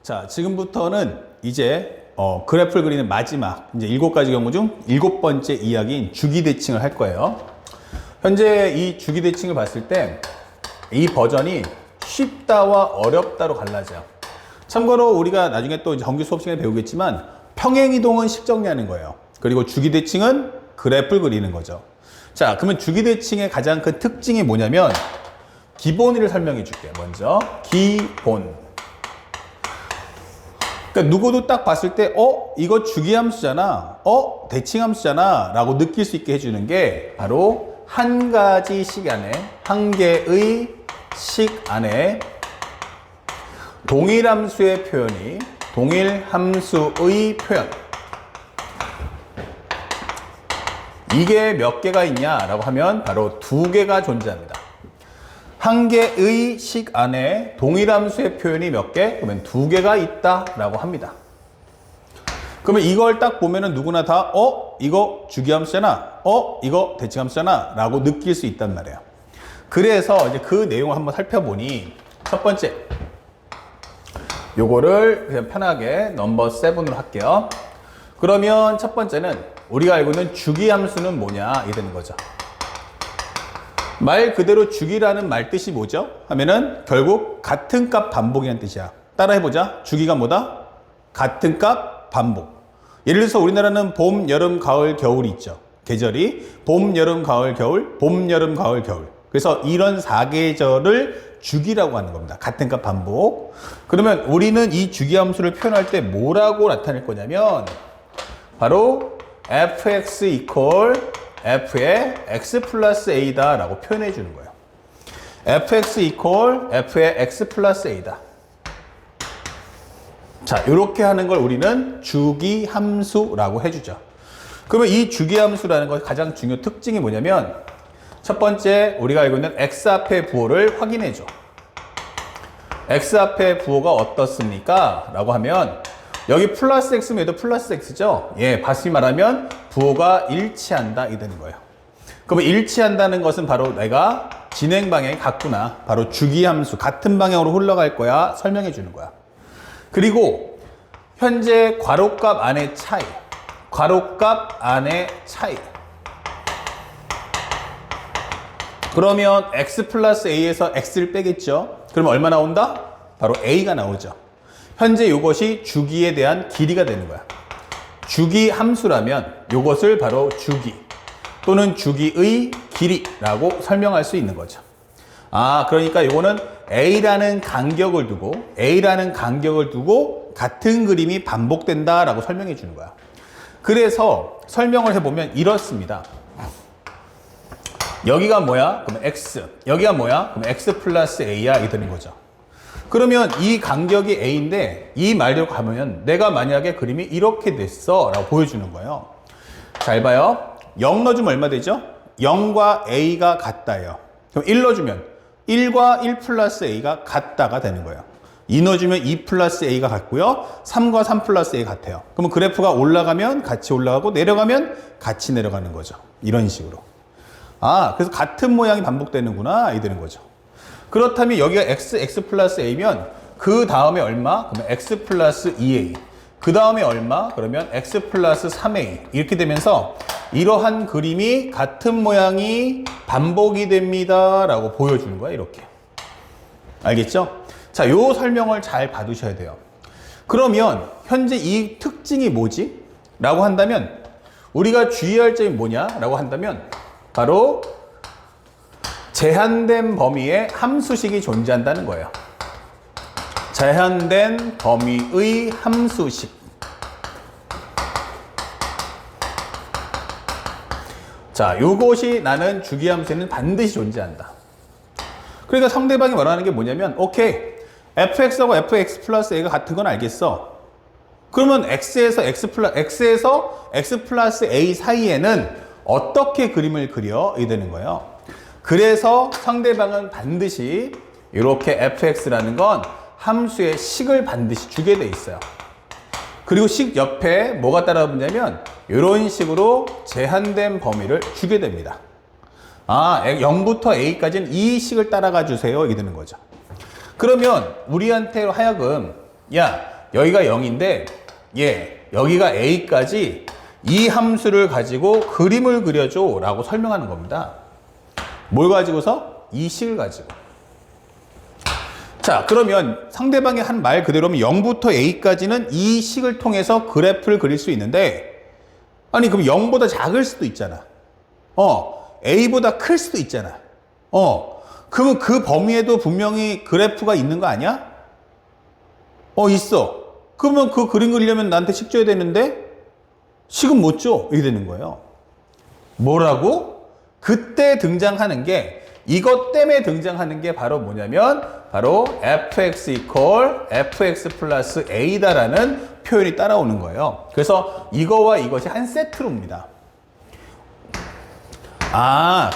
자, 지금부터는 이제 그래프를 그리는 마지막 이제 7가지 경우 중 7번째 이야기인 주기대칭을 할 거예요. 현재 이 주기대칭을 봤을 때 이 버전이 쉽다와 어렵다로 갈라져요. 참고로 우리가 나중에 또 정규 수업 시간에 배우겠지만 평행이동은 식 정리하는 거예요. 그리고 주기대칭은 그래프를 그리는 거죠. 자, 그러면 주기대칭의 가장 큰 특징이 뭐냐면 기본의를 설명해 줄게요. 먼저 기본. 그러니까 누구도 딱 봤을 때 이거 주기함수잖아, 대칭함수잖아 라고 느낄 수 있게 해주는 게 바로 한 가지 식 안에, 한 개의 식 안에 동일함수의 표현이 동일함수의 표현, 이게 몇 개가 있냐라고 하면 바로 2개가 존재합니다. 한 개의 식 안에 동일함수의 표현이 몇 개? 그러면 2개가 있다라고 합니다. 그러면 이걸 딱 보면은 누구나 다 이거 주기함수잖아, 이거 대칭함수잖아 라고 느낄 수 있단 말이에요. 그래서 이제 그 내용을 한번 살펴보니 첫 번째, 요거를 그냥 편하게 넘버 7으로 할게요. 그러면 첫 번째는 우리가 알고 있는 주기함수는 뭐냐 이 되는 거죠. 말 그대로 주기라는 말 뜻이 뭐죠? 하면은 결국 같은 값 반복이라는 뜻이야. 따라 해보자. 주기가 뭐다? 같은 값 반복. 예를 들어서 우리나라는 봄, 여름, 가을, 겨울이 있죠. 계절이 봄, 여름, 가을, 겨울, 봄, 여름, 가을, 겨울. 그래서 이런 4계절을 주기라고 하는 겁니다. 같은 값 반복. 그러면 우리는 이 주기함수를 표현할 때 뭐라고 나타낼 거냐면 바로 fx equal f의 x 플러스 a다 라고 표현해 주는 거예요. fx equal f의 x 플러스 a다. 자, 이렇게 하는 걸 우리는 주기함수라고 해주죠. 그러면 이 주기함수라는 것의 가장 중요한 특징이 뭐냐면 첫 번째, 우리가 알고 있는 x 앞의 부호를 확인해 줘. x 앞의 부호가 어떻습니까? 라고 하면 여기 플러스 x면 얘도 플러스 x죠? 예, 다시 말하면 부호가 일치한다 이 되는 거예요. 그러면 일치한다는 것은 바로 내가 진행 방향이 같구나, 바로 주기함수 같은 방향으로 흘러갈 거야 설명해 주는 거야. 그리고 현재 괄호값 안의 차이, 괄호값 안의 차이. 그러면 x 플러스 a에서 x를 빼겠죠? 그러면 얼마 나온다? 바로 a가 나오죠. 현재 이것이 주기에 대한 길이가 되는 거야. 주기 함수라면 이것을 바로 주기 또는 주기의 길이라고 설명할 수 있는 거죠. 그러니까 이거는 A라는 간격을 두고 같은 그림이 반복된다라고 설명해 주는 거야. 그래서 설명을 해보면 이렇습니다. 여기가 뭐야? 그러면 X. 여기가 뭐야? 그러면 X 플러스 A야. 이게 되는 거죠. 그러면 이 간격이 A인데 이 말대로 가면 내가 만약에 그림이 이렇게 됐어 라고 보여주는 거예요. 잘 봐요. 0 넣어주면 얼마 되죠? 0과 A가 같다예요. 그럼 1 넣어주면 1과 1 플러스 A가 같다가 되는 거예요. 2 넣어주면 2 플러스 A가 같고요. 3과 3 플러스 A가 같아요. 그러면 그래프가 올라가면 같이 올라가고 내려가면 같이 내려가는 거죠. 이런 식으로. 그래서 같은 모양이 반복되는구나 이 되는 거죠. 그렇다면 여기가 x 플러스 a면 그 다음에 얼마? 그러면 x 플러스 2a. 그 다음에 얼마? 그러면 x 플러스 3a. 이렇게 되면서 이러한 그림이 같은 모양이 반복이 됩니다 라고 보여주는 거야. 이렇게. 알겠죠? 자, 요 설명을 잘 받으셔야 돼요. 그러면 현재 이 특징이 뭐지? 라고 한다면 우리가 주의할 점이 뭐냐? 라고 한다면 바로 제한된 범위에 함수식이 존재한다는 거예요. 제한된 범위의 함수식. 자, 요것이 나는 주기함수에는 반드시 존재한다. 그러니까 상대방이 말하는 게 뭐냐면 오케이, fx하고 fx 플러스 a가 같은 건 알겠어. 그러면 x에서 x 플러스 a 사이에는 어떻게 그림을 그려? 이 되는 거예요. 그래서 상대방은 반드시 이렇게 fx라는 건 함수의 식을 반드시 주게 돼 있어요. 그리고 식 옆에 뭐가 따라붙냐면 이런 식으로 제한된 범위를 주게 됩니다. 0부터 a까지는 이 식을 따라가 주세요. 이게 되는 거죠. 그러면 우리한테 하여금 야, 여기가 0인데 여기가 a까지 이 함수를 가지고 그림을 그려줘 라고 설명하는 겁니다. 뭘 가지고서? 이 식을 가지고. 자, 그러면 상대방이 한 말 그대로면 0부터 a까지는 이 식을 통해서 그래프를 그릴 수 있는데, 아니 그럼 0보다 작을 수도 있잖아. a보다 클 수도 있잖아. 그러면 그 범위에도 분명히 그래프가 있는 거 아니야? 있어. 그러면 그 그림 그리려면 나한테 식 줘야 되는데 식은 못 줘. 이렇게 되는 거예요. 뭐라고? 그때 등장하는 게, 이것 때문에 등장하는 게 바로 뭐냐면 바로 fx equal fx 플러스 a다라는 표현이 따라오는 거예요. 그래서 이거와 이것이 한 세트로 옵니다.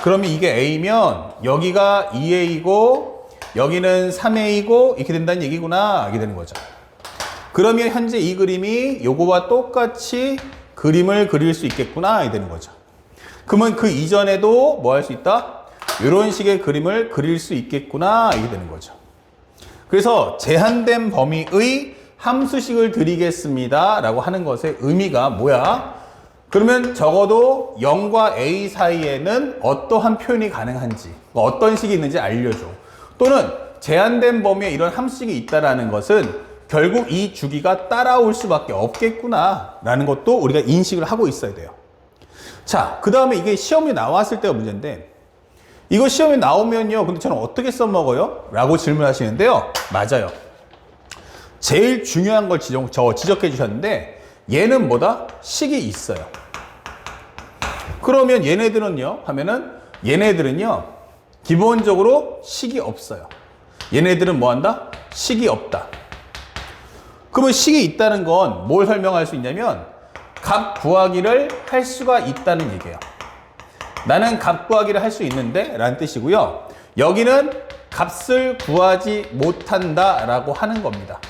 그러면 이게 a면 여기가 2a고 여기는 3a고 이렇게 된다는 얘기구나. 이렇게 되는 거죠. 그러면 현재 이 그림이 요거와 똑같이 그림을 그릴 수 있겠구나. 이렇게 되는 거죠. 그러면 그 이전에도 뭐 할 수 있다? 이런 식의 그림을 그릴 수 있겠구나. 이렇게 되는 거죠. 그래서 제한된 범위의 함수식을 드리겠습니다 라고 하는 것의 의미가 뭐야? 그러면 적어도 0과 a 사이에는 어떠한 표현이 가능한지, 어떤 식이 있는지 알려줘. 또는 제한된 범위에 이런 함수식이 있다는 것은 결국 이 주기가 따라올 수밖에 없겠구나 라는 것도 우리가 인식을 하고 있어야 돼요. 자, 그 다음에 이게 시험에 나왔을 때가 문제인데, 이거 시험에 나오면요, 근데 저는 어떻게 써먹어요? 라고 질문하시는데요. 맞아요. 제일 중요한 걸 지적해 주셨는데, 얘는 뭐다? 식이 있어요. 그러면 얘네들은요? 하면은 얘네들은요, 기본적으로 식이 없어요. 얘네들은 뭐 한다? 식이 없다. 그러면 식이 있다는 건 뭘 설명할 수 있냐면 값 구하기를 할 수가 있다는 얘기예요. 나는 값 구하기를 할 수 있는데 라는 뜻이고요. 여기는 값을 구하지 못한다 라고 하는 겁니다.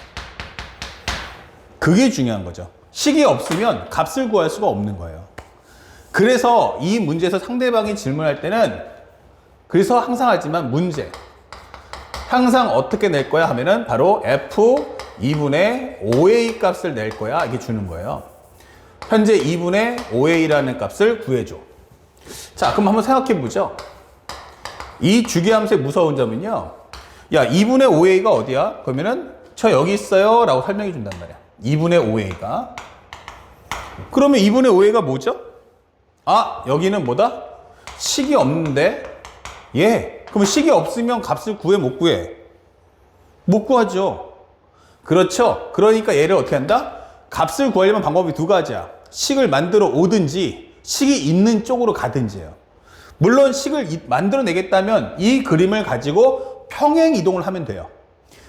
그게 중요한 거죠. 식이 없으면 값을 구할 수가 없는 거예요. 그래서 이 문제에서 상대방이 질문할 때는, 그래서 항상 하지만 문제 항상 어떻게 낼 거야 하면은 바로 f 2분의 5a 값을 낼 거야 이렇게 주는 거예요. 현재 2분의 5a라는 값을 구해줘. 자, 그럼 한번 생각해 보죠. 이 주기함수의 무서운 점은요, 야 2분의 5a가 어디야? 그러면은 저 여기 있어요 라고 설명해 준단 말이야. 2분의 5a가. 그러면 2분의 5a가 뭐죠? 여기는 뭐다? 식이 없는데, 그러면 식이 없으면 값을 구해 못 구해? 못 구하죠. 그렇죠. 그러니까 얘를 어떻게 한다? 값을 구하려면 방법이 두 가지야. 식을 만들어 오든지 식이 있는 쪽으로 가든지예요. 물론 식을 만들어내겠다면 이 그림을 가지고 평행 이동을 하면 돼요.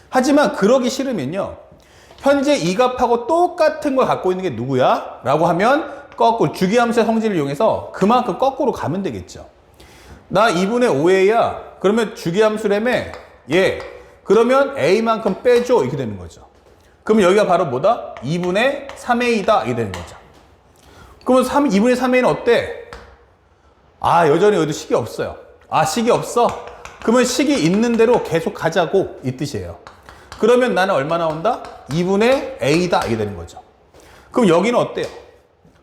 하지만 그러기 싫으면요, 현재 이 값하고 똑같은 걸 갖고 있는 게 누구야? 라고 하면 거꾸로 주기함수의 성질을 이용해서 그만큼 거꾸로 가면 되겠죠. 나 2분의 5a야. 그러면 주기함수라며 그러면 a만큼 빼줘 이렇게 되는 거죠. 그러면 여기가 바로 뭐다? 2분의 3a다 이렇게 되는 거죠. 그러면 2분의 3a는 어때? 여전히 여기도 식이 없어요. 식이 없어? 그러면 식이 있는 대로 계속 가자고 이 뜻이에요. 그러면 나는 얼마 나온다? 2분의 a다 이게 되는 거죠. 그럼 여기는 어때요?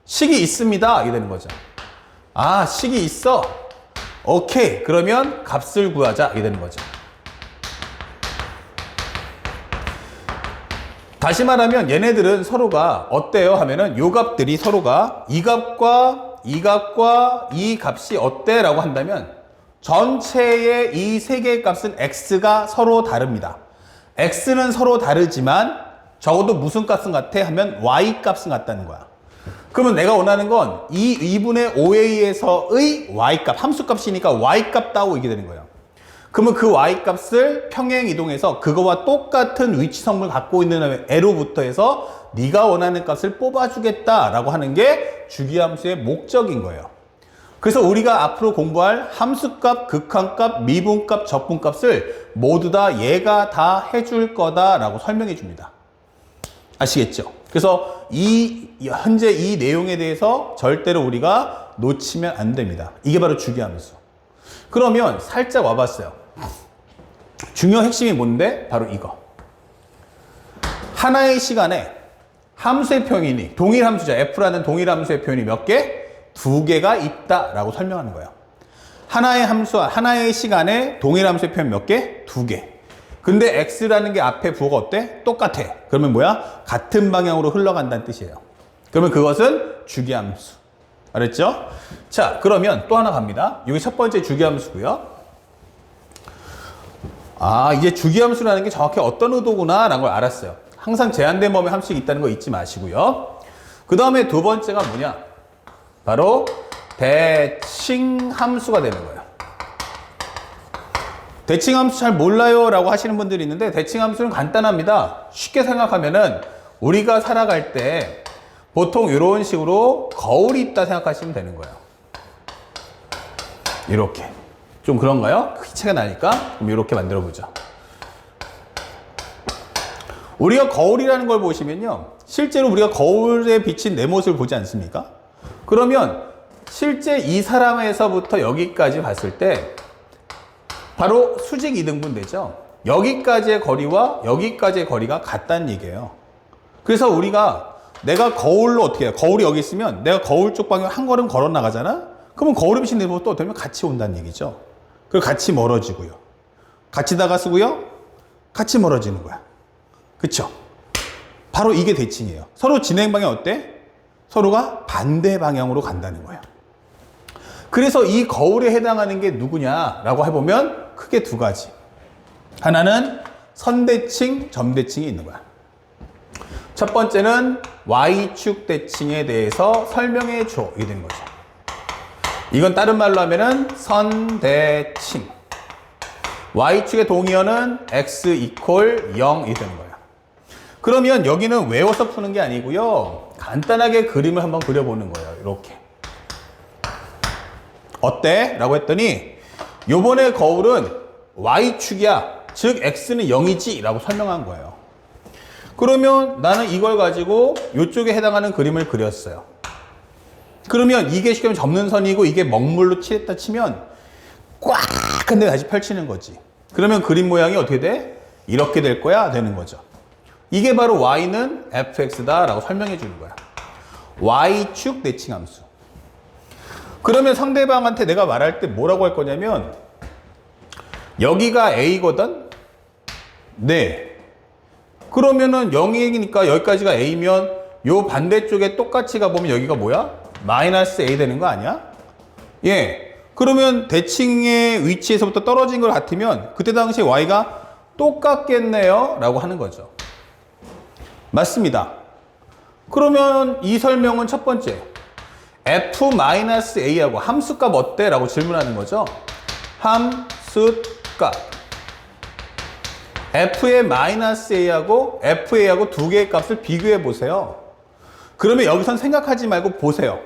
식이 있습니다 이게 되는 거죠. 식이 있어? 오케이. 그러면 값을 구하자 이게 되는 거죠. 다시 말하면 얘네들은 서로가 어때요 하면은 요 값들이 서로가 이 값과 이 값과 이 값이 어때? 라고 한다면 전체의 이 세 개의 값은 x가 서로 다릅니다. x는 서로 다르지만 적어도 무슨 값은 같아? 하면 y 값은 같다는 거야. 그러면 내가 원하는 건 이 2분의 5a에서의 y값, 함수값이니까 y값 따오 이게 되는 거예요. 그러면 그 y값을 평행 이동해서 그거와 똑같은 위치성을 갖고 있는 애로부터 해서 네가 원하는 값을 뽑아주겠다라고 하는 게 주기함수의 목적인 거예요. 그래서 우리가 앞으로 공부할 함수값, 극한값, 미분값, 적분값을 모두 다 얘가 다 해줄 거다라고 설명해 줍니다. 아시겠죠? 그래서 현재 이 내용에 대해서 절대로 우리가 놓치면 안 됩니다. 이게 바로 주기함수. 그러면 살짝 와봤어요. 중요 핵심이 뭔데? 바로 이거. 하나의 시간에 함수의 표현이 동일 함수죠. f라는 동일 함수의 표현이 몇 개? 두 개가 있다라고 설명하는 거예요. 하나의 함수와 하나의 시간에 동일 함수의 표현 몇 개? 두 개. 근데 x라는 게 앞에 부호가 어때? 똑같아. 그러면 뭐야? 같은 방향으로 흘러간다는 뜻이에요. 그러면 그것은 주기함수. 알았죠? 자, 그러면 또 하나 갑니다. 이게 첫 번째 주기함수고요. 아, 이제 주기함수라는 게 정확히 어떤 의도구나 라는 걸 알았어요. 항상 제한된 범위 함수가 있다는 거 잊지 마시고요. 그 다음에 두 번째가 뭐냐? 바로 대칭함수가 되는 거예요. 대칭함수 잘 몰라요 라고 하시는 분들이 있는데 대칭함수는 간단합니다. 쉽게 생각하면은 우리가 살아갈 때 보통 이런 식으로 거울이 있다 생각하시면 되는 거예요. 이렇게. 좀 그런가요? 차이가 나니까 그럼 이렇게 만들어 보죠. 우리가 거울이라는 걸 보시면요, 실제로 우리가 거울에 비친 내 모습을 보지 않습니까? 그러면 실제 이 사람에서부터 여기까지 봤을 때 바로 수직 이등분 되죠. 여기까지의 거리와 여기까지의 거리가 같다는 얘기예요. 그래서 우리가 내가 거울로 어떻게 해요? 거울이 여기 있으면 내가 거울 쪽 방향 한 걸음 걸어 나가잖아? 그러면 거울에 비친 내 모습 또 어떻게 보면 같이 온다는 얘기죠. 그리고 같이 멀어지고요. 같이 다가서고요. 같이 멀어지는 거야. 그쵸? 바로 이게 대칭이에요. 서로 진행 방향 어때? 서로가 반대 방향으로 간다는 거예요. 그래서 이 거울에 해당하는 게 누구냐라고 해보면 크게 두 가지. 하나는 선대칭, 점대칭이 있는 거야. 첫 번째는 Y축 대칭에 대해서 설명해 줘. 이게 되는 거죠. 이건 다른 말로 하면은 선대칭. Y축의 동의어는 X 이퀄 0이 되는 거예요. 그러면 여기는 외워서 푸는 게 아니고요. 간단하게 그림을 한번 그려보는 거예요. 이렇게. 어때? 라고 했더니 요번에 거울은 Y축이야. 즉 X는 0이지 라고 설명한 거예요. 그러면 나는 이걸 가지고 이쪽에 해당하는 그림을 그렸어요. 그러면 이게 쉽게 접는 선이고 이게 먹물로 칠했다 치면 꽉 근데 다시 펼치는 거지. 그러면 그림 모양이 어떻게 돼? 이렇게 될 거야? 되는 거죠. 이게 바로 Y는 fx다 라고 설명해 주는 거야. Y축 대칭함수. 그러면 상대방한테 내가 말할 때 뭐라고 할 거냐면 여기가 A거든? 네. 그러면은 0이니까 여기까지가 A면 요 반대쪽에 똑같이 가보면 여기가 뭐야? 마이너스 A 되는 거 아니야? 예. 그러면 대칭의 위치에서부터 떨어진 걸 같으면 그때 당시에 Y가 똑같겠네요 라고 하는 거죠. 맞습니다. 그러면 이 설명은 첫 번째 f-a하고 함수값 어때? 라고 질문하는 거죠. 함수값 f의 -a하고 fa하고 두 개의 값을 비교해 보세요. 그러면 여기선 생각하지 말고 보세요.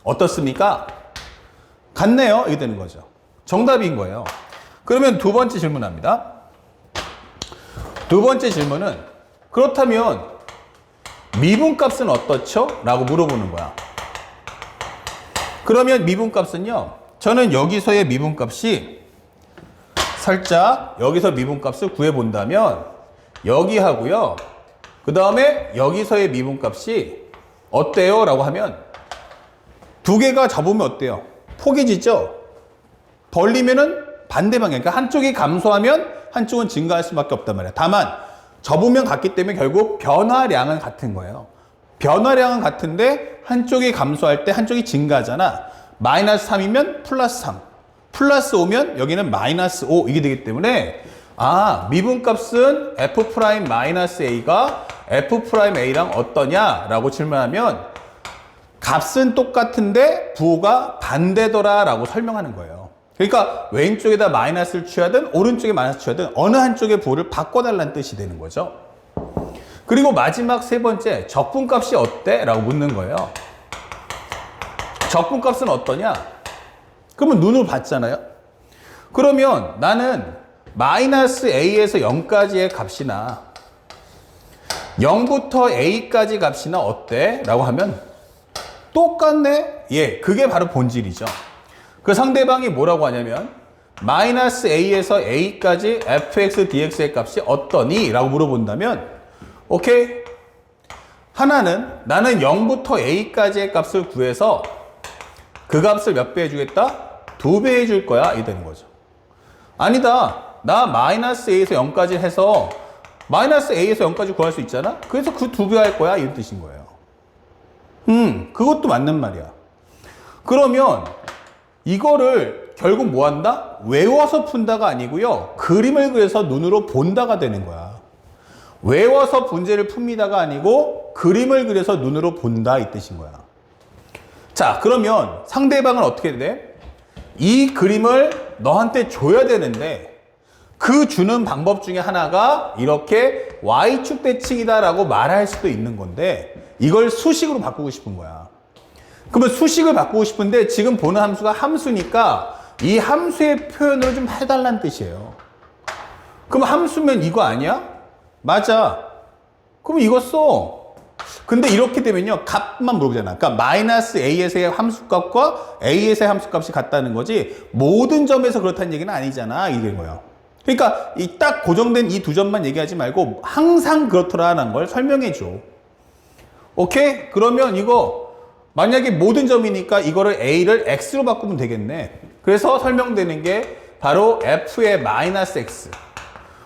어떻습니까? 같네요. 이게 되는 거죠. 정답인 거예요. 그러면 두 번째 질문합니다. 두 번째 질문은 그렇다면 미분값은 어떻죠? 라고 물어보는 거야. 그러면 미분값은요. 저는 여기서의 미분값이 살짝 여기서 미분값을 구해본다면 여기 하고요. 그 다음에 여기서의 미분값이 어때요? 라고 하면 두 개가 접으면 어때요? 폭이 짖죠? 벌리면은 반대 방향. 그러니까 한쪽이 감소하면 한쪽은 증가할 수밖에 없단 말이에요. 다만 접으면 같기 때문에 결국 변화량은 같은 거예요. 변화량은 같은데 한쪽이 감소할 때 한쪽이 증가하잖아. 마이너스 3이면 플러스 3. 플러스 5면 여기는 마이너스 5 이게 되기 때문에 미분값은 f'-a가 f'a랑 어떠냐라고 질문하면 값은 똑같은데 부호가 반대더라 라고 설명하는 거예요. 그러니까 왼쪽에다 마이너스를 취하든 오른쪽에 마이너스 취하든 어느 한쪽의 부호를 바꿔달라는 뜻이 되는 거죠. 그리고 마지막 세 번째 적분값이 어때? 라고 묻는 거예요. 적분값은 어떠냐? 그러면 눈으로 봤잖아요. 그러면 나는 마이너스 a에서 0까지의 값이나 0부터 a까지 값이나 어때? 라고 하면 똑같네? 예, 그게 바로 본질이죠. 그 상대방이 뭐라고 하냐면 마이너스 a에서 a까지 fx dx의 값이 어떠니? 라고 물어본다면 오케이? 하나는 나는 0부터 a까지의 값을 구해서 그 값을 몇 배 해주겠다? 2배 해줄 거야. 이 되는 거죠. 아니다. 나 마이너스 a에서 0까지 해서 마이너스 a에서 0까지 구할 수 있잖아? 그래서 그 2배 할 거야. 이 뜻인 거예요. 그것도 맞는 말이야. 그러면 이거를 결국 뭐 한다? 외워서 푼다가 아니고요. 그림을 그려서 눈으로 본다가 되는 거야. 외워서 문제를 풉니다가 아니고 그림을 그려서 눈으로 본다 이 뜻인 거야. 자, 그러면 상대방은 어떻게 돼? 이 그림을 너한테 줘야 되는데 그 주는 방법 중에 하나가 이렇게 y축 대칭이다라고 말할 수도 있는 건데 이걸 수식으로 바꾸고 싶은 거야. 그러면 수식을 바꾸고 싶은데 지금 보는 함수가 함수니까 이 함수의 표현으로 좀 해달라는 뜻이에요. 그럼 함수면 이거 아니야? 맞아. 그럼 이거 써. 근데 이렇게 되면요, 값만 물어보잖아. 그러니까 마이너스 a에서의 함수값과 a에서의 함수값이 같다는 거지 모든 점에서 그렇다는 얘기는 아니잖아. 이게 거예요. 그러니까 이 딱 고정된 이 두 점만 얘기하지 말고 항상 그렇더라는 걸 설명해 줘. 오케이? 그러면 이거 만약에 모든 점이니까 이거를 a를 x로 바꾸면 되겠네. 그래서 설명되는 게 바로 f의 마이너스 x.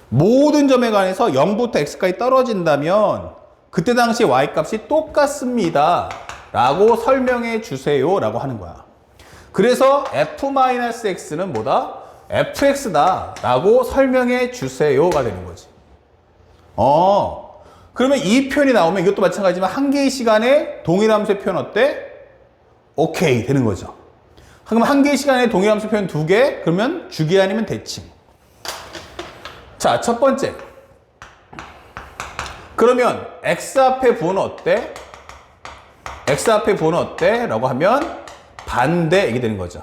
모든 점에 관해서 0부터 x까지 떨어진다면 그때 당시 y값이 똑같습니다. 라고 설명해 주세요. 라고 하는 거야. 그래서 f-x는 뭐다? fx다. 라고 설명해 주세요가 되는 거지. 그러면 이 표현이 나오면 이것도 마찬가지지만 한 개의 시간에 동일 함수의 표현 어때? 오케이. 되는 거죠. 그럼 한 개의 시간에 동일 함수 표현 2개? 그러면 주기 아니면 대칭. 자, 첫 번째. 그러면 x 앞에 부호는 어때? x 앞에 부호는 어때? 라고 하면 반대 이게 되는 거죠.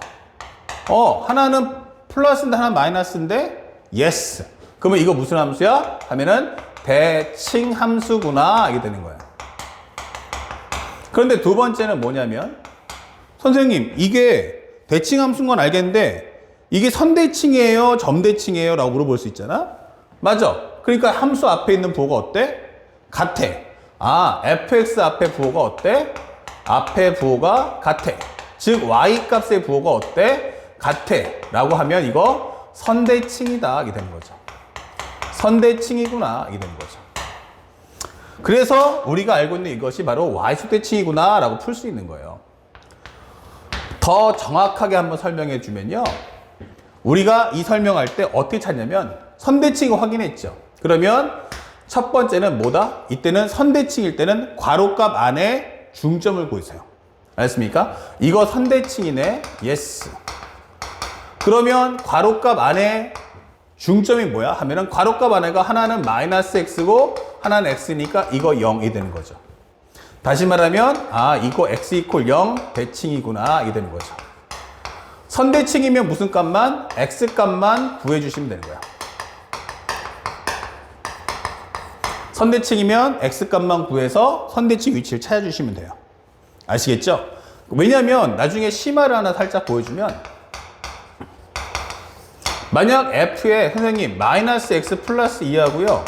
하나는 플러스인데 하나는 마이너스인데 yes. 그러면 이거 무슨 함수야? 하면은 대칭 함수구나 이게 되는 거야. 그런데 두 번째는 뭐냐면 선생님 이게 대칭 함수인 건 알겠는데 이게 선대칭이에요? 점대칭이에요? 라고 물어볼 수 있잖아. 맞아. 그러니까 함수 앞에 있는 부호가 어때? 같아. fx 앞에 부호가 어때? 앞에 부호가 같아. 즉 y값의 부호가 어때? 같아. 라고 하면 이거 선대칭이다. 이게 되는 거죠. 선대칭이구나. 이게 되는 거죠. 그래서 우리가 알고 있는 이것이 바로 y축 대칭이구나. 라고 풀 수 있는 거예요. 더 정확하게 한번 설명해 주면요. 우리가 이 설명할 때 어떻게 찾냐면 선대칭을 확인했죠. 그러면 첫 번째는 뭐다? 이때는 선대칭일 때는 괄호값 안에 중점을 구해서요. 알겠습니까? 이거 선대칭이네. yes. 그러면 괄호값 안에 중점이 뭐야? 하면은 괄호값 안에가 하나는 마이너스 x고 하나는 x니까 이거 0이 되는 거죠. 다시 말하면 이거 x 이퀄 0 대칭이구나 이게 되는 거죠. 선대칭이면 무슨 값만? x 값만 구해주시면 되는 거야. 선대칭이면 x 값만 구해서 선대칭 위치를 찾아주시면 돼요. 아시겠죠? 왜냐면 나중에 심화를 하나 살짝 보여주면 만약 f의 선생님 마이너스 x 플러스 2하고요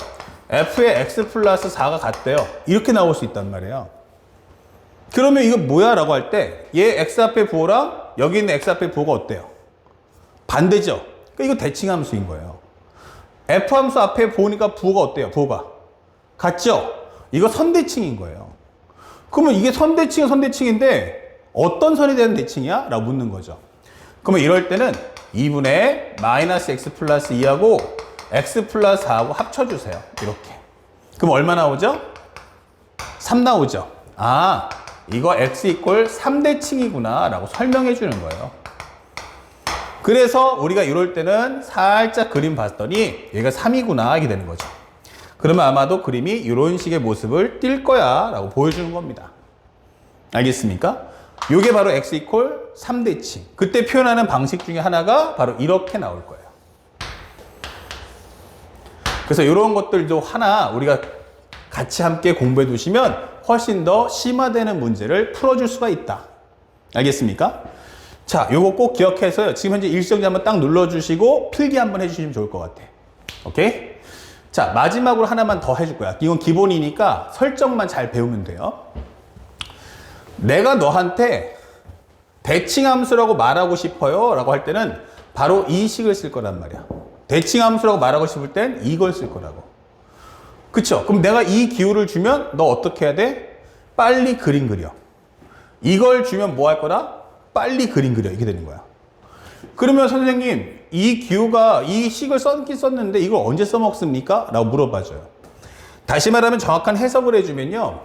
f의 x 플러스 4가 같대요. 이렇게 나올 수 있단 말이에요. 그러면 이거 뭐야? 라고 할 때 얘 x 앞에 부호랑 여기 있는 x 앞에 부호가 어때요? 반대죠? 그러니까 이거 대칭 함수인 거예요. f 함수 앞에 부호니까 부호가 어때요? 부호가 같죠? 이거 선대칭인 거예요. 그러면 이게 선대칭은 선대칭인데 어떤 선에 대한 대칭이야? 라고 묻는 거죠. 그러면 이럴 때는 2분의 마이너스 x 플러스 2하고 x 플러스 4하고 합쳐주세요. 이렇게. 그럼 얼마 나오죠? 3 나오죠? 이거 x 이퀄 3대칭이구나 라고 설명해 주는 거예요. 그래서 우리가 이럴 때는 살짝 그림 봤더니 얘가 3이구나 이게 되는 거죠. 그러면 아마도 그림이 이런 식의 모습을 띌 거야 라고 보여주는 겁니다. 알겠습니까? 이게 바로 x 이퀄 3대칭. 그때 표현하는 방식 중에 하나가 바로 이렇게 나올 거예요. 그래서 이런 것들도 하나 우리가 같이 함께 공부해 두시면 훨씬 더 심화되는 문제를 풀어줄 수가 있다. 알겠습니까? 자, 요거 꼭 기억해서요. 지금 현재 일시정지 한번 딱 눌러주시고 필기 한번 해주시면 좋을 것 같아. 오케이? 자, 마지막으로 하나만 더 해줄 거야. 이건 기본이니까 설정만 잘 배우면 돼요. 내가 너한테 대칭함수라고 말하고 싶어요 라고 할 때는 바로 이 식을 쓸 거란 말이야. 대칭함수라고 말하고 싶을 땐 이걸 쓸 거라고. 그쵸? 그럼 내가 이 기호를 주면 너 어떻게 해야 돼? 빨리 그림 그려. 이걸 주면 뭐 할 거다? 빨리 그림 그려. 이렇게 되는 거야. 그러면 선생님, 이 기호가 이 식을 썼긴 썼는데 이걸 언제 써먹습니까? 라고 물어봐줘요. 다시 말하면 정확한 해석을 해주면요.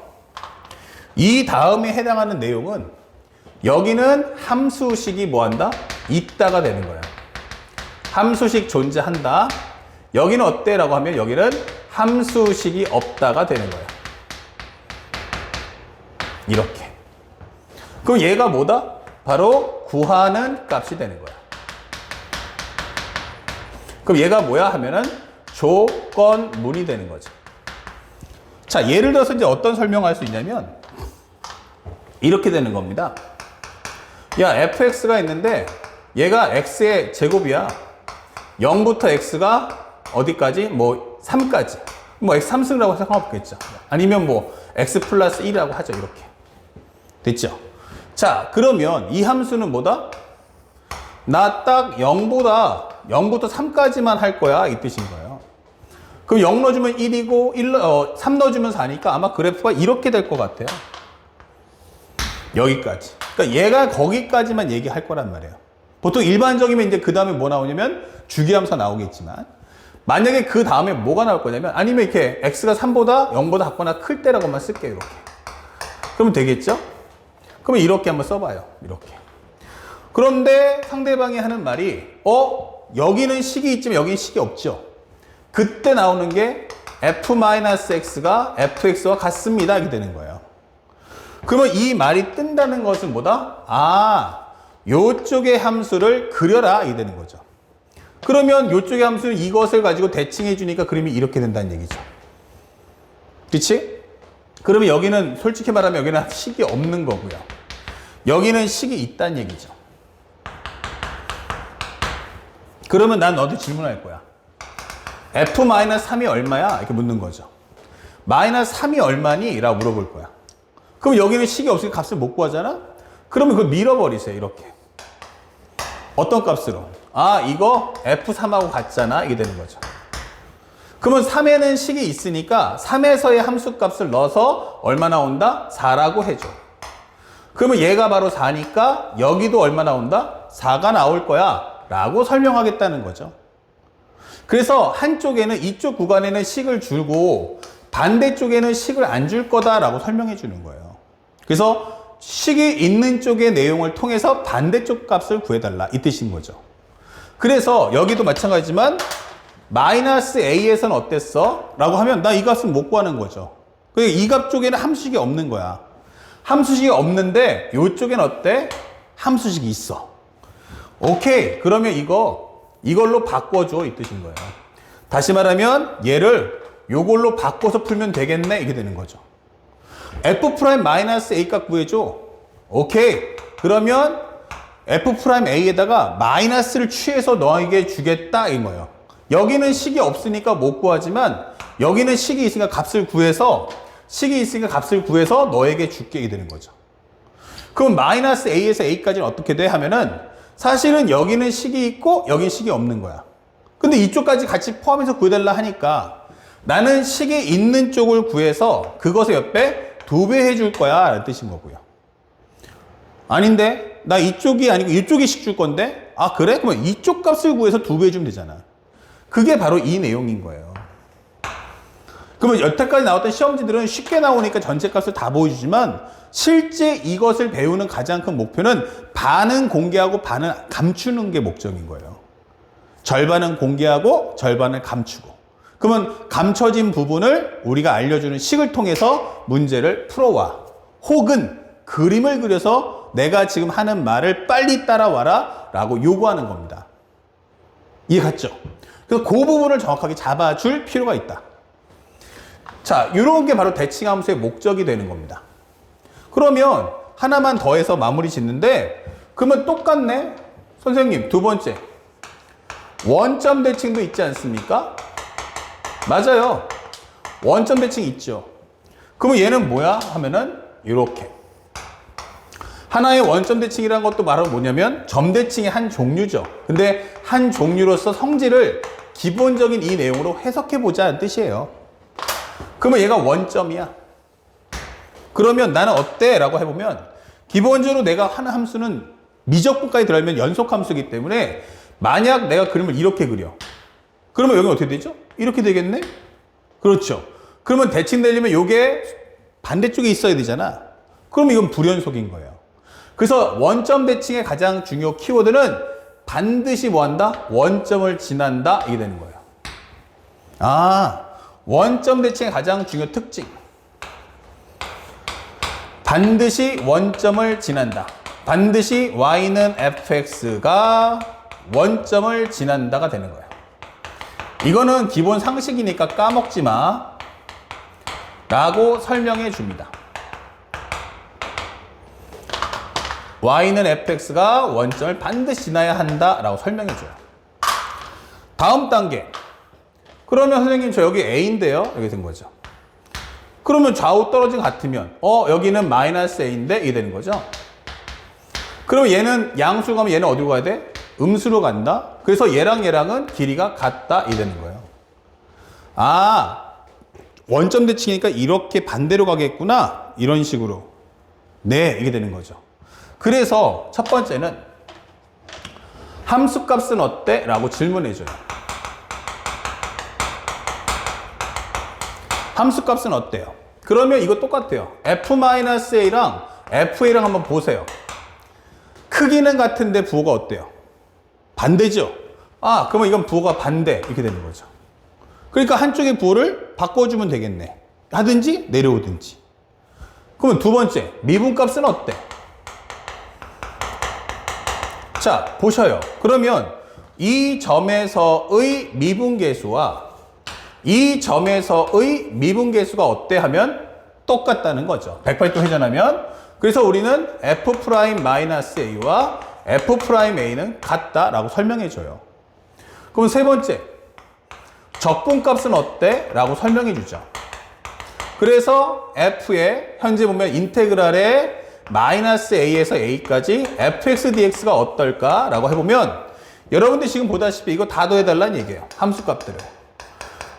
이 다음에 해당하는 내용은 여기는 함수식이 뭐 한다? 있다가 되는 거야. 함수식 존재한다. 여기는 어때? 라고 하면 여기는 함수식이 없다가 되는 거야. 이렇게. 그럼 얘가 뭐다? 바로 구하는 값이 되는 거야. 그럼 얘가 뭐야? 하면은 조건문이 되는 거죠. 자, 예를 들어서 이제 어떤 설명을 할 수 있냐면 이렇게 되는 겁니다. 야, fx가 있는데 얘가 x의 제곱이야. 0부터 x가 어디까지? 뭐 3까지. 뭐 x 3승이라고 생각하겠죠. 아니면 뭐 x 플러스 1이라고 하죠. 이렇게. 됐죠? 자, 그러면 이 함수는 뭐다? 나 딱 0부터 3까지만 할 거야. 이 뜻인 거예요. 그럼 0 넣어주면 1이고 3 넣어주면 4니까 아마 그래프가 이렇게 될 것 같아요. 여기까지. 그러니까 얘가 거기까지만 얘기할 거란 말이에요. 보통 일반적이면 이제 그 다음에 뭐 나오냐면 주기함수가 나오겠지만 만약에 그 다음에 뭐가 나올 거냐면 아니면 이렇게 x가 3보다 0보다 작거나 클 때라고만 쓸게요. 이렇게. 그러면 되겠죠? 그러면 이렇게 한번 써봐요. 이렇게. 그런데 상대방이 하는 말이 여기는 식이 있지만 여기는 식이 없죠. 그때 나오는 게 f-x가 fx와 같습니다. 이렇게 되는 거예요. 그러면 이 말이 뜬다는 것은 뭐다? 아, 요쪽의 함수를 그려라. 이게 되는 거죠. 그러면 요쪽의 함수는 이것을 가지고 대칭해 주니까 그림이 이렇게 된다는 얘기죠. 그치? 그러면 여기는 솔직히 말하면 여기는 식이 없는 거고요. 여기는 식이 있다는 얘기죠. 그러면 난 너한테 질문할 거야. f-3이 얼마야? 이렇게 묻는 거죠. 마이너스 3이 얼마니? 라고 물어볼 거야. 그럼 여기는 식이 없으니까 값을 못 구하잖아? 그러면 그걸 밀어버리세요. 이렇게. 어떤 값으로? 아, 이거 f3하고 같잖아. 이게 되는 거죠. 그러면 3에는 식이 있으니까 3에서의 함수값을 넣어서 얼마 나온다? 4라고 해줘. 그러면 얘가 바로 4니까 여기도 얼마 나온다? 4가 나올 거야. 라고 설명하겠다는 거죠. 그래서 한쪽에는 이쪽 구간에는 식을 주고 반대쪽에는 식을 안 줄 거다라고 설명해 주는 거예요. 그래서 식이 있는 쪽의 내용을 통해서 반대쪽 값을 구해달라 이 뜻인 거죠. 그래서 여기도 마찬가지지만 마이너스 a에서는 어땠어? 라고 하면 나 이 값은 못 구하는 거죠. 이 값 쪽에는 함수식이 없는 거야. 함수식이 없는데 이쪽에는 어때? 함수식이 있어. 오케이. 그러면 이걸로 바꿔줘 이 뜻인 거예요. 다시 말하면 얘를 요걸로 바꿔서 풀면 되겠네 이게 되는 거죠. f'-a 값 구해줘. 오케이. 그러면 f'-a에다가 마이너스를 취해서 너에게 주겠다 이 거예요. 여기는 식이 없으니까 못 구하지만 여기는 식이 있으니까 값을 구해서 너에게 줄게 이게 되는 거죠. 그럼 마이너스 a에서 a까지는 어떻게 돼? 하면은 사실은 여기는 식이 있고 여기는 식이 없는 거야. 근데 이쪽까지 같이 포함해서 구해달라 하니까 나는 식이 있는 쪽을 구해서 그것의 옆에 2배 해줄 거야 라는 뜻인 거고요. 아닌데 나 이쪽이 아니고 이쪽이 식 줄 건데 아 그래? 그러면 이쪽 값을 구해서 2배 해주면 되잖아. 그게 바로 이 내용인 거예요. 그러면 여태까지 나왔던 시험지들은 쉽게 나오니까 전체 값을 다 보여주지만 실제 이것을 배우는 가장 큰 목표는 반은 공개하고 반은 감추는 게 목적인 거예요. 절반은 공개하고 절반을 감추고. 그러면 감춰진 부분을 우리가 알려주는 식을 통해서 문제를 풀어와. 혹은 그림을 그려서 내가 지금 하는 말을 빨리 따라와라 라고 요구하는 겁니다. 이해 갔죠? 그래서 그 부분을 정확하게 잡아줄 필요가 있다. 자, 이런 게 바로 대칭함수의 목적이 되는 겁니다. 그러면 하나만 더해서 마무리 짓는데 그러면 똑같네? 선생님, 두 번째. 원점 대칭도 있지 않습니까? 맞아요. 원점 대칭이 있죠. 그러면 얘는 뭐야? 하면은 이렇게. 하나의 원점 대칭이라는 것도 말하면 뭐냐면 점 대칭의 한 종류죠. 근데 한 종류로서 성질을 기본적인 이 내용으로 해석해 보자는 뜻이에요. 그러면 얘가 원점이야. 그러면 나는 어때? 라고 해보면 기본적으로 내가 하는 함수는 미적분까지 들어가면 연속함수이기 때문에 만약 내가 그림을 이렇게 그려. 그러면 여기는 어떻게 되죠? 이렇게 되겠네? 그렇죠. 그러면 대칭되려면 이게 반대쪽에 있어야 되잖아. 그럼 이건 불연속인 거예요. 그래서 원점 대칭의 가장 중요 키워드는 반드시 뭐 한다? 원점을 지난다. 이게 되는 거예요. 아, 원점 대칭의 가장 중요 특징. 반드시 원점을 지난다. 반드시 y는 fx가 원점을 지난다가 되는 거예요. 이거는 기본 상식이니까 까먹지 마. 라고 설명해 줍니다. y는 fx가 원점을 반드시 지나야 한다. 라고 설명해 줘요. 다음 단계. 그러면 선생님 저 여기 a인데요. 여기 된 거죠. 그러면 좌우 떨어진 것 같으면 여기는 마이너스 a인데 이게 되는 거죠. 그러면 얘는 양수로 가면 얘는 어디로 가야 돼? 음수로 간다. 그래서 얘랑은 길이가 같다. 이게 되는 거예요. 아, 원점 대칭이니까 이렇게 반대로 가겠구나. 이런 식으로. 네, 이게 되는 거죠. 그래서 첫 번째는 함수값은 어때? 라고 질문해줘요. 함수값은 어때요? 그러면 이거 똑같아요. f-a랑 fa랑 한번 보세요. 크기는 같은데 부호가 어때요? 반대죠? 아, 그러면 이건 부호가 반대. 이렇게 되는 거죠. 그러니까 한쪽의 부호를 바꿔주면 되겠네. 하든지 내려오든지. 그러면 두 번째, 미분값은 어때? 자, 보셔요. 그러면 이 점에서의 미분계수와 이 점에서의 미분계수가 어때 하면 똑같다는 거죠. 180도 회전하면. 그래서 우리는 f'-a와 f'a는 같다라고 설명해줘요. 그럼 세 번째, 적분값은 어때? 라고 설명해주죠. 그래서 f의 현재 보면 인테그랄의 -a에서 a까지 fx dx가 어떨까? 라고 해보면 여러분들 지금 보다시피 이거 다 더해달라는 얘기예요. 함수값들을.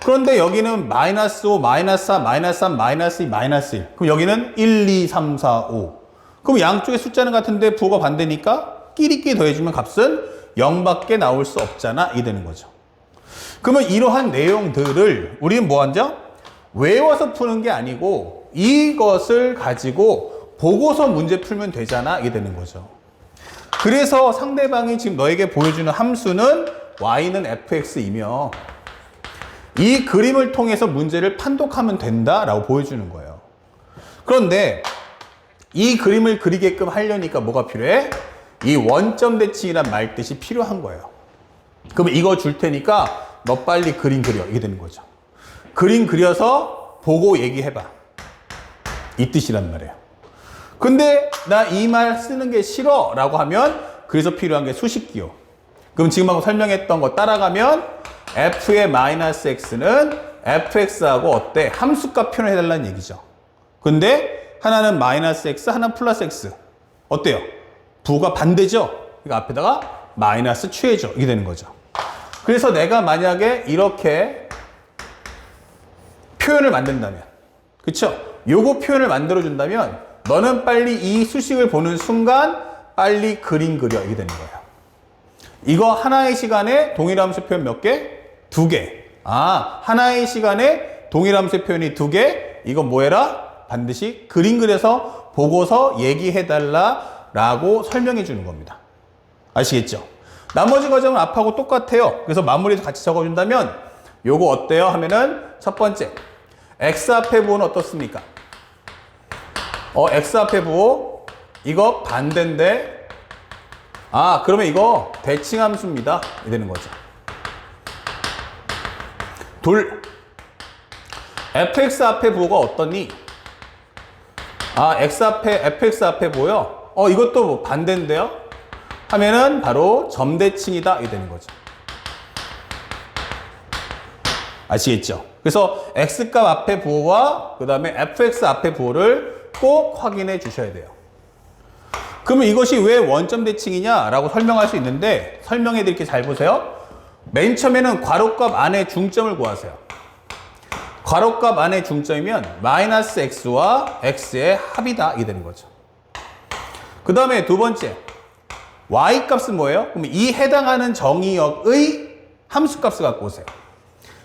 그런데 여기는 -5, -4, -3, -2, -1. 그럼 여기는 1, 2, 3, 4, 5. 그럼 양쪽의 숫자는 같은데 부호가 반대니까 끼리끼리 더해주면 값은 0밖에 나올 수 없잖아. 이 되는 거죠. 그러면 이러한 내용들을 우리는 뭐 하죠? 외워서 푸는 게 아니고 이것을 가지고 보고서 문제 풀면 되잖아. 이게 되는 거죠. 그래서 상대방이 지금 너에게 보여주는 함수는 y는 fx이며 이 그림을 통해서 문제를 판독하면 된다라고 보여주는 거예요. 그런데 이 그림을 그리게끔 하려니까 뭐가 필요해? 이 원점 대칭이란 말뜻이 필요한 거예요. 그럼 이거 줄 테니까 너 빨리 그림 그려. 이게 되는 거죠. 그림 그려서 보고 얘기해봐. 이 뜻이란 말이에요. 근데 나 이 말 쓰는 게 싫어 라고 하면 그래서 필요한 게 수식기호. 그럼 지금 하고 설명했던 거 따라가면 f의 -x는 fx하고 어때? 함수값 표현해달라는 얘기죠. 근데 하나는 -x, 하나는 +x. 어때요? 부호가 반대죠? 그러니까 앞에다가 마이너스 취해줘. 이게 되는 거죠. 그래서 내가 만약에 이렇게 표현을 만든다면, 그쵸? 요거 표현을 만들어준다면 너는 빨리 이 수식을 보는 순간 빨리 그림 그려. 이게 되는 거예요. 이거 하나의 시간에 동일함수 표현 몇 개? 2개. 아, 하나의 시간에 동일함수 표현이 2개. 이건 뭐 해라? 반드시 그림 그려서 보고서 얘기해달라 라고 설명해 주는 겁니다. 아시겠죠? 나머지 과정은 앞하고 똑같아요. 그래서 마무리도 같이 적어준다면 요거 어때요? 하면은 첫 번째, x 앞에 부호는 어떻습니까? x 앞에 부호 이거 반대인데 아, 그러면 이거 대칭함수입니다. 이 되는 거죠. 둘, fx 앞에 부호가 어떠니? 아, fx 앞에 부호요? 이것도 뭐 반대인데요? 하면은 바로 점대칭이다. 이 되는 거죠. 아시겠죠? 그래서 x값 앞에 부호와 그 다음에 fx 앞에 부호를 꼭 확인해 주셔야 돼요. 그러면 이것이 왜 원점 대칭이냐라고 설명할 수 있는데 설명해 드릴게요. 잘 보세요. 맨 처음에는 괄호값 안에 중점을 구하세요. 괄호값 안에 중점이면 마이너스 x와 x의 합이다 이게 되는 거죠. 그 다음에 두 번째 y 값은 뭐예요? 그럼 이 해당하는 정의역의 함수값을 갖고 오세요.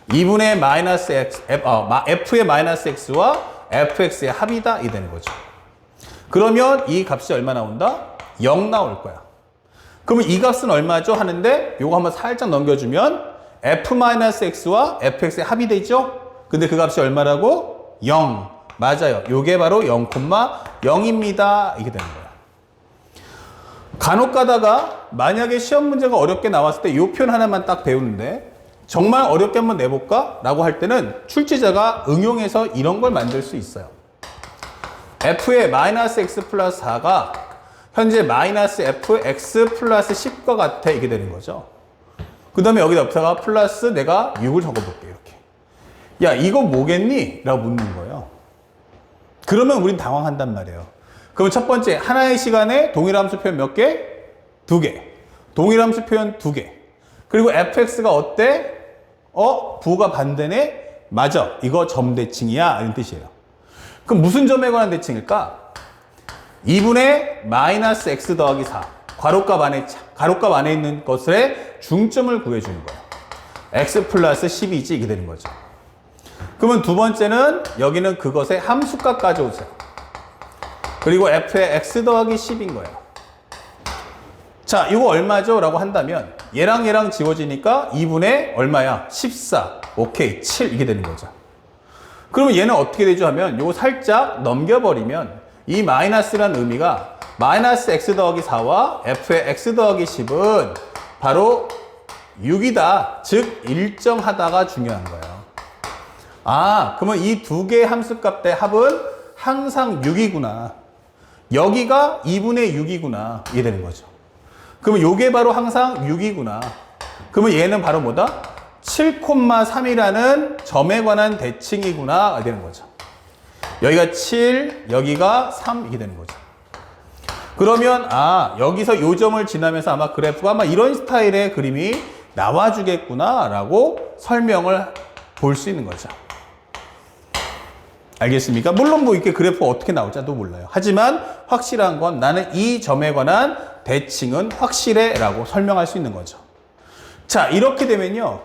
2분의 마이너스 x, f의 마이너스 x와 fx의 합이다 이 되는 거죠. 그러면 이 값이 얼마 나온다? 0 나올 거야. 그러면 이 값은 얼마죠? 하는데 요거 한번 살짝 넘겨주면 f-x와 fx의 합이 되죠? 근데 그 값이 얼마라고? 0. 맞아요. 요게 바로 0,0입니다. 이게 되는 거야. 간혹 가다가 만약에 시험 문제가 어렵게 나왔을 때 요 표현 하나만 딱 배우는데 정말 어렵게 한번 내볼까? 라고 할 때는 출제자가 응용해서 이런 걸 만들 수 있어요. f의 마이너스 x 플러스 4가 현재 마이너스 fx 플러스 10과 같아 이게 되는 거죠. 그 다음에 여기다가 플러스 내가 6을 적어볼게 이렇게. 야 이거 뭐겠니? 라고 묻는 거예요. 그러면 우린 당황한단 말이에요. 그럼 첫 번째 하나의 시간에 동일함수 표현 몇 개? 2개. 동일함수 표현 2개. 그리고 fx가 어때? 부호가 반대네? 맞아. 이거 점대칭이야. 이런 뜻이에요. 그럼 무슨 점에 관한 대칭일까? 2분의 마이너스 x 더하기 4. 괄호값 안에 있는 것의 중점을 구해주는 거예요. x 플러스 10이지 이게 되는 거죠. 그러면 두 번째는 여기는 그것의 함수값 가져오세요. 그리고 f의 x 더하기 10인 거예요. 자, 이거 얼마죠? 라고 한다면 얘랑 얘랑 지워지니까 2분의 얼마야? 14. 오케이. 7 이게 되는 거죠. 그러면 얘는 어떻게 되죠? 하면 이거 살짝 넘겨버리면 이 마이너스라는 의미가 마이너스 x 더하기 4와 f의 x 더하기 10은 바로 6이다. 즉 일정하다가 중요한 거예요. 아, 그러면 이 두 개의 함수값의 합은 항상 6이구나. 여기가 2분의 6이구나. 이게 되는 거죠. 그러면 요게 바로 항상 6이구나. 그러면 얘는 바로 뭐다? 7,3이라는 점에 관한 대칭이구나. 이게 되는 거죠. 여기가 7, 여기가 3 이게 되는 거죠. 그러면 여기서 요 점을 지나면서 아마 그래프가 아마 이런 스타일의 그림이 나와주겠구나 라고 설명을 볼 수 있는 거죠. 알겠습니까? 물론 뭐 이렇게 그래프가 어떻게 나올지도 몰라요. 하지만 확실한 건 나는 이 점에 관한 대칭은 확실해 라고 설명할 수 있는 거죠. 자, 이렇게 되면요.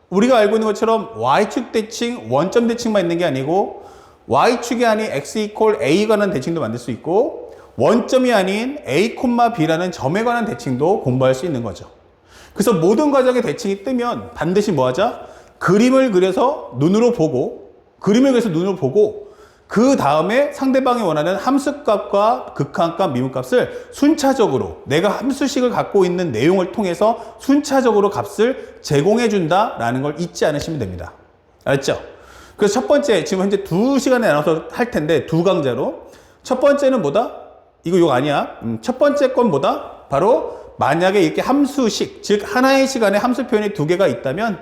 우리가 알고 있는 것처럼 y축 대칭, 원점 대칭만 있는 게 아니고 y축이 아닌 x 이퀄 a에 관한 대칭도 만들 수 있고 원점이 아닌 a, b라는 점에 관한 대칭도 공부할 수 있는 거죠. 그래서 모든 과정에 대칭이 뜨면 반드시 뭐 하자? 그림을 그려서 눈으로 보고 그 다음에 상대방이 원하는 함수값과 극한값, 미분값을 순차적으로 내가 함수식을 갖고 있는 내용을 통해서 순차적으로 값을 제공해 준다라는 걸 잊지 않으시면 됩니다. 알았죠? 그래서 첫 번째, 지금 현재 2시간에 나눠서 할 텐데 두 강좌로 첫 번째는 뭐다? 이거 아니야. 첫 번째 건 뭐다? 바로 만약에 이렇게 함수식, 즉 하나의 시간에 함수 표현이 2개가 있다면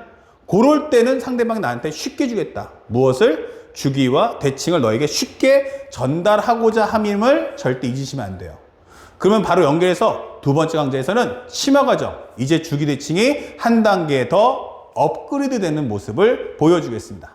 그럴 때는 상대방이 나한테 쉽게 주겠다. 무엇을? 주기와 대칭을 너에게 쉽게 전달하고자 함임을 절대 잊으시면 안 돼요. 그러면 바로 연결해서 두 번째 강좌에서는 심화 과정, 이제 주기 대칭이 한 단계 더 업그레이드 되는 모습을 보여주겠습니다.